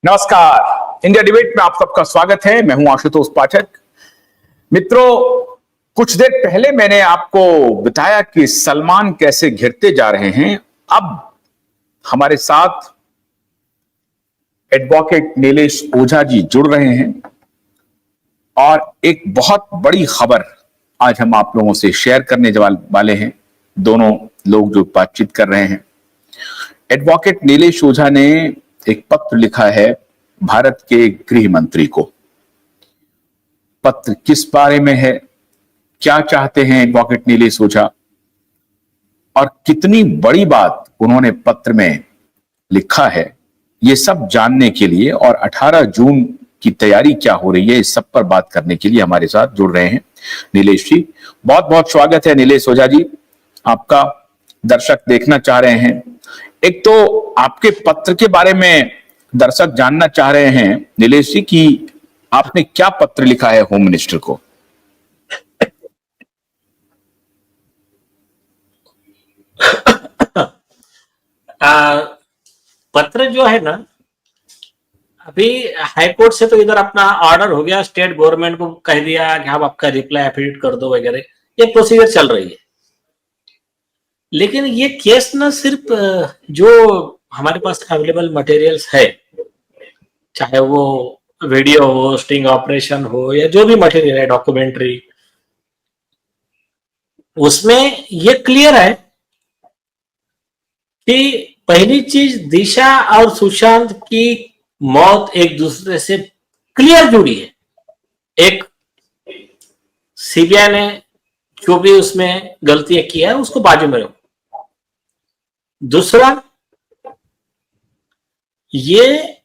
नमस्कार। India debate में आप सबका स्वागत है। मैं हूं आशुतोष पाठक। मित्रों, कुछ देर पहले मैंने आपको बताया कि सलमान कैसे घिरते जा रहे हैं। अब हमारे साथ एडवोकेट नीलेश ओझा जी जुड़ रहे हैं और एक बहुत बड़ी खबर आज हम आप लोगों से शेयर करने वाले हैं। दोनों लोग जो बातचीत कर रहे हैं, एडवोकेट नीलेश ओझा ने एक पत्र लिखा है भारत के गृह मंत्री को। पत्र किस बारे में है, क्या चाहते हैं एडवोकेट नीलेश ओझा और कितनी बड़ी बात उन्होंने पत्र में लिखा है, ये सब जानने के लिए और 18 जून की तैयारी क्या हो रही है, इस सब पर बात करने के लिए हमारे साथ जुड़ रहे हैं नीलेश जी। बहुत बहुत स्वागत है नीलेश ओझा जी आपका। दर्शक देखना चाह रहे हैं, एक तो आपके पत्र के बारे में दर्शक जानना चाह रहे हैं नीलेश जी कि आपने क्या पत्र लिखा है होम मिनिस्टर को। पत्र जो है ना, अभी हाईकोर्ट से तो इधर अपना ऑर्डर हो गया, स्टेट गवर्नमेंट को कह दिया कि आप आपका रिप्लाई एफिडेविट कर दो वगैरह, ये प्रोसीजर चल रही है। लेकिन ये केस ना सिर्फ जो हमारे पास अवेलेबल मटेरियल्स है, चाहे वो वीडियो हो, स्टिंग ऑपरेशन हो या जो भी मटेरियल है, डॉक्यूमेंट्री, उसमें ये क्लियर है कि पहली चीज, दिशा और सुशांत की मौत एक दूसरे से क्लियर जुड़ी है। एक, सीबीआई ने जो भी उसमें गलतियां किया है उसको बाजू में रखो। दूसरा, ये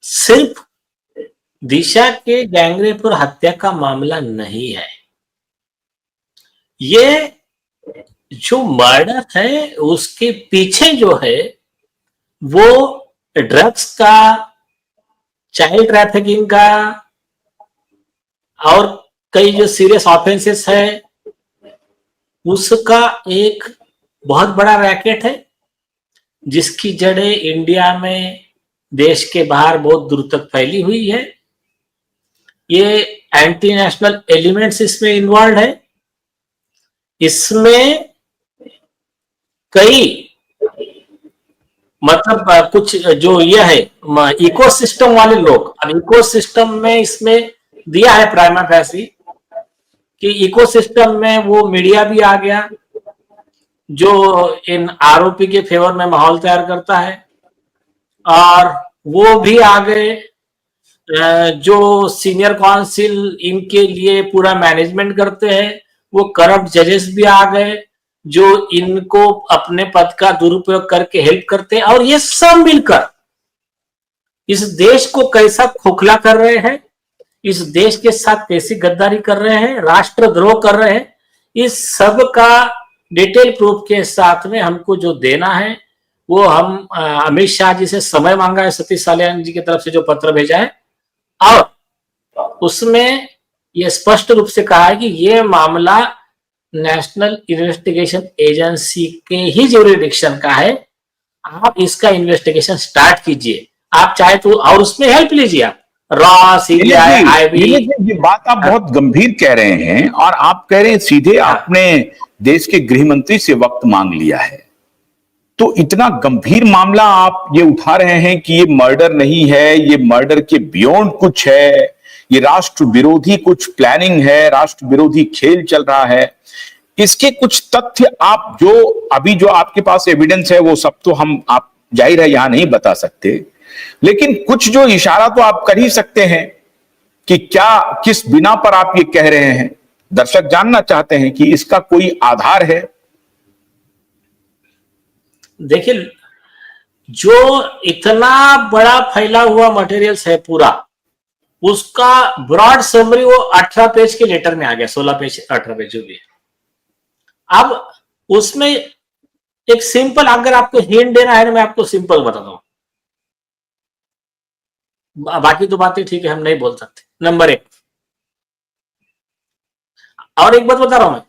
सिर्फ दिशा के गैंगरेप और हत्या का मामला नहीं है। ये जो मर्डर है उसके पीछे जो है वो ड्रग्स का, चाइल्ड ट्रैफिकिंग का और कई जो सीरियस ऑफेंसेस है उसका एक बहुत बड़ा रैकेट है, जिसकी जड़ें इंडिया में, देश के बाहर बहुत दूर तक फैली हुई है। ये एंटी नेशनल एलिमेंट्स इसमें इन्वॉल्व है। इसमें कई मतलब कुछ जो ये है इकोसिस्टम वाले लोग, अब इकोसिस्टम में इसमें दिया है प्राइमा फैसी कि इकोसिस्टम में वो मीडिया भी आ गया जो इन आरोपी के फेवर में माहौल तैयार करता है, और वो भी आ गए जो सीनियर काउंसिल इनके लिए पूरा मैनेजमेंट करते हैं, वो करप्ट जजेस भी आ गए जो इनको अपने पद का दुरुपयोग करके हेल्प करते हैं। और ये सब मिलकर इस देश को कैसा खोखला कर रहे हैं, इस देश के साथ कैसी गद्दारी कर रहे हैं, राष्ट्रद्रोह कर रहे हैं, इस सब का डिटेल प्रूफ के साथ में हमको जो देना है वो हम अमित शाह जी से समय मांगा है, सतीश सालियान जी की तरफ से जो पत्र भेजा है, और उसमें यह स्पष्ट रूप से कहा है कि ये मामला नेशनल इन्वेस्टिगेशन एजेंसी के ही ज्यूरिडिक्शन का है। आप इसका इन्वेस्टिगेशन स्टार्ट कीजिए, आप चाहे तो, और उसमें हेल्प लीजिए आप, रॉ, सीबीआई, आईबी। ये बात आप बहुत गंभीर कह रहे हैं और आप कह रहे हैं सीधे आपने देश के गृह मंत्री से वक्त मांग लिया है। तो इतना गंभीर मामला आप ये उठा रहे हैं कि ये मर्डर नहीं है, ये मर्डर के बियॉन्ड कुछ है, ये राष्ट्र विरोधी कुछ प्लानिंग है, राष्ट्र विरोधी खेल चल रहा है। इसके कुछ तथ्य आप जो अभी जो आपके पास एविडेंस है वो सब तो हम आप जाहिर है यहां नहीं बता सकते, लेकिन कुछ जो इशारा तो आप कर ही सकते हैं कि क्या, किस बिना पर आप ये कह रहे हैं। दर्शक जानना चाहते हैं कि इसका कोई आधार है। देखिए, जो इतना बड़ा फैला हुआ मटेरियल्स है पूरा, उसका ब्रॉड समरी वो 18 पेज के लेटर में आ गया, 16 पेज 18 पेज जो भी है। अब उसमें एक सिंपल, अगर आपको हिंट देना है ना, मैं आपको सिंपल बताता हूं, बाकी तो बातें ठीक है हम नहीं बोल सकते। नंबर 1, और एक बात बता रहा हूं मैं,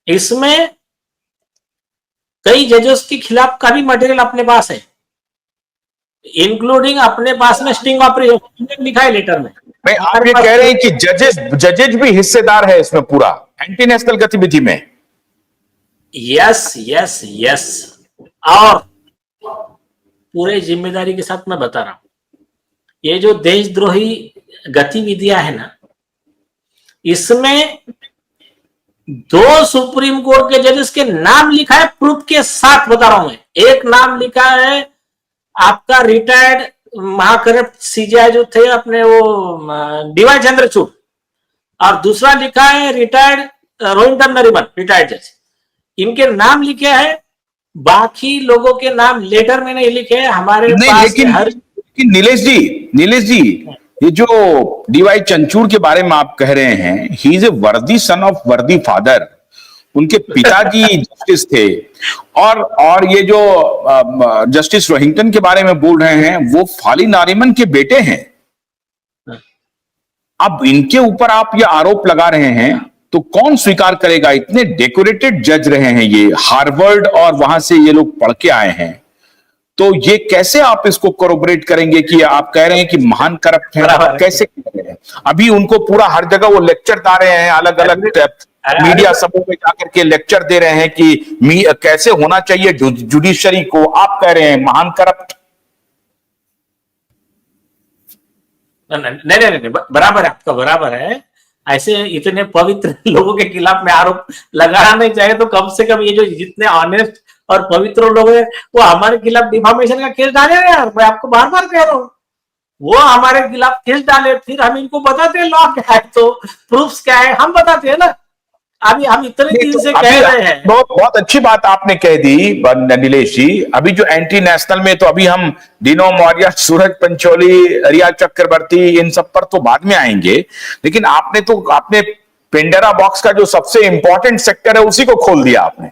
इसमें कई जजेस के खिलाफ का भी मटेरियल अपने पास है। इंक्लूडिंग अपने पास में स्टिंग ऑपरेशन लिखा है लेटर में। मैं आप ये कह रहे हैं कि जजेज भी हिस्सेदार है इसमें पूरा एंटी नेशनल गतिविधि में? यस यस यस, और पूरे जिम्मेदारी के साथ मैं बता रहा हूं, ये जो देशद्रोही गतिविधियां है ना, इसमें 2 सुप्रीम कोर्ट के जजेस के नाम लिखा है, प्रूफ के साथ बता रहा हूं मैं। एक नाम लिखा है आपका रिटायर्ड महाकरप्ट सीजीआई जो थे अपने वो डीवाई चंद्रचूड़, और दूसरा लिखा है रिटायर्ड रोहिंटन नरीमन, रिटायर्ड जज। इनके नाम लिखे हैं, बाकी लोगों के नाम लेटर में नहीं लिखे हैं। हमारे नहीं, पास लेकिन नीलेश जी ये जो डीवाई चंद्रचूड़ के बारे में आप कह रहे हैं, ही इज ए वर्दी सन ऑफ वर्दी फादर। उनके पिताजी जस्टिस थे, और ये जो जस्टिस रोहिंटन के बारे में बोल रहे हैं वो फाली नारिमन के बेटे हैं। अब इनके ऊपर आप ये आरोप लगा रहे हैं तो कौन स्वीकार करेगा? इतने डेकोरेटेड जज रहे हैं ये, हार्वर्ड और वहां से ये लोग पढ़ के आए हैं, तो ये कैसे आप इसको कोरोबरेट करेंगे कि आप कह रहे हैं कि महान करप्ट है? कैसे करेंगे? अभी उनको पूरा हर जगह वो लेक्चर दा रहे हैं, अलग अलग मीडिया समूह में जाकर के लेक्चर दे रहे हैं कि कैसे होना चाहिए जुडिशरी को। आप कह रहे हैं महान करप्ट? नहीं, बराबर है, आपका बराबर है। ऐसे इतने पवित्र लोगों के खिलाफ में आरोप लगाना नहीं चाहिए, तो कम से कम ये जो जितने ऑनेस्ट और पवित्र लोग हैं वो हमारे खिलाफ डिफामेशन का केस डाले ना यार। मैं आपको बार बार कह रहा हूँ, वो हमारे खिलाफ केस डाले, फिर हम इनको बताते हैं लॉ क्या है, तो प्रूफ्स क्या है हम बताते हैं ना। अभी हम इतने दिन से कह रहे हैं। बहुत अच्छी बात आपने कह दी नीलेश जी। अभी जो एंटी नेशनल में, तो अभी हम डिनो मौर्य, सूरज पंचोली, रिया चक्रवर्ती, इन सब पर तो बाद में आएंगे, लेकिन आपने पेंडोरा बॉक्स का जो सबसे इंपॉर्टेंट सेक्टर है उसी को खोल दिया आपने।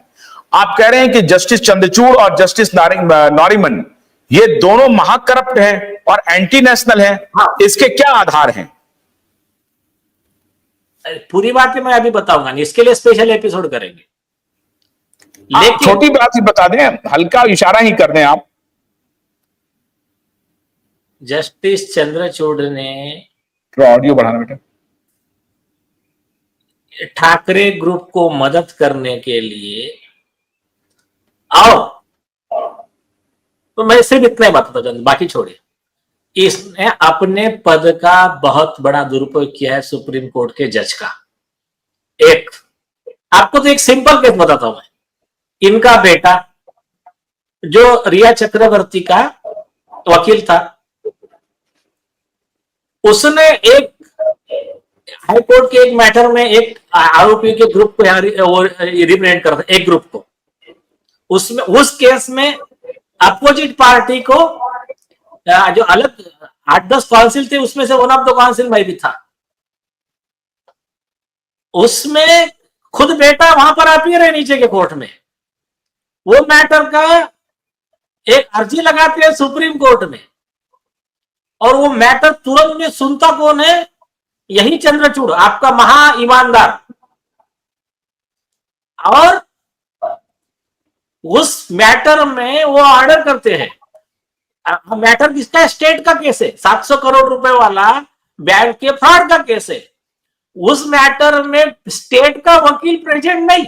आप कह रहे हैं कि जस्टिस चंद्रचूड़ और जस्टिस नरीमन ये दोनों महाकरप्ट हैं और एंटी नेशनल हैं। हाँ। इसके क्या आधार हैं? पूरी बात मैं अभी बताऊंगा, इसके लिए स्पेशल एपिसोड करेंगे। लेकिन छोटी बात ही बता दें, हल्का इशारा ही कर दें आप। जस्टिस चंद्रचूड़ ने ऑडियो बढ़ाना बेटा। ठाकरे ग्रुप को मदद करने के लिए, और तो मैं सिर्फ इतना ही बताता हूं, बाकी छोड़िए। इसने अपने पद का बहुत बड़ा दुरुपयोग किया है सुप्रीम कोर्ट के जज का। एक आपको तो एक सिंपल केस बताता हूं मैं। इनका बेटा जो रिया चक्रवर्ती का वकील था, उसने एक हाईकोर्ट के एक मैटर में एक आरोपी के ग्रुप को रिप्रेजेंट कर रहा था, एक ग्रुप को। उसमें उस केस में अपोजिट पार्टी को जो अलग 8-10 काउंसिल थे, उसमें से वन ऑफ द काउंसिल मैं भी था। उसमें खुद बेटा वहां पर अपीयर है नीचे के कोर्ट में। वो मैटर का एक अर्जी लगाते हैं सुप्रीम कोर्ट में, और वो मैटर तुरंत में सुनता कौन है? यही चंद्रचूड़, आपका महा ईमानदार। और उस मैटर में वो ऑर्डर करते हैं। मैटर किसका? स्टेट का केस है, 700 करोड़ रुपए वाला बैंक के फ्रॉड का केस है। उस मैटर में स्टेट का वकील प्रेजेंट नहीं,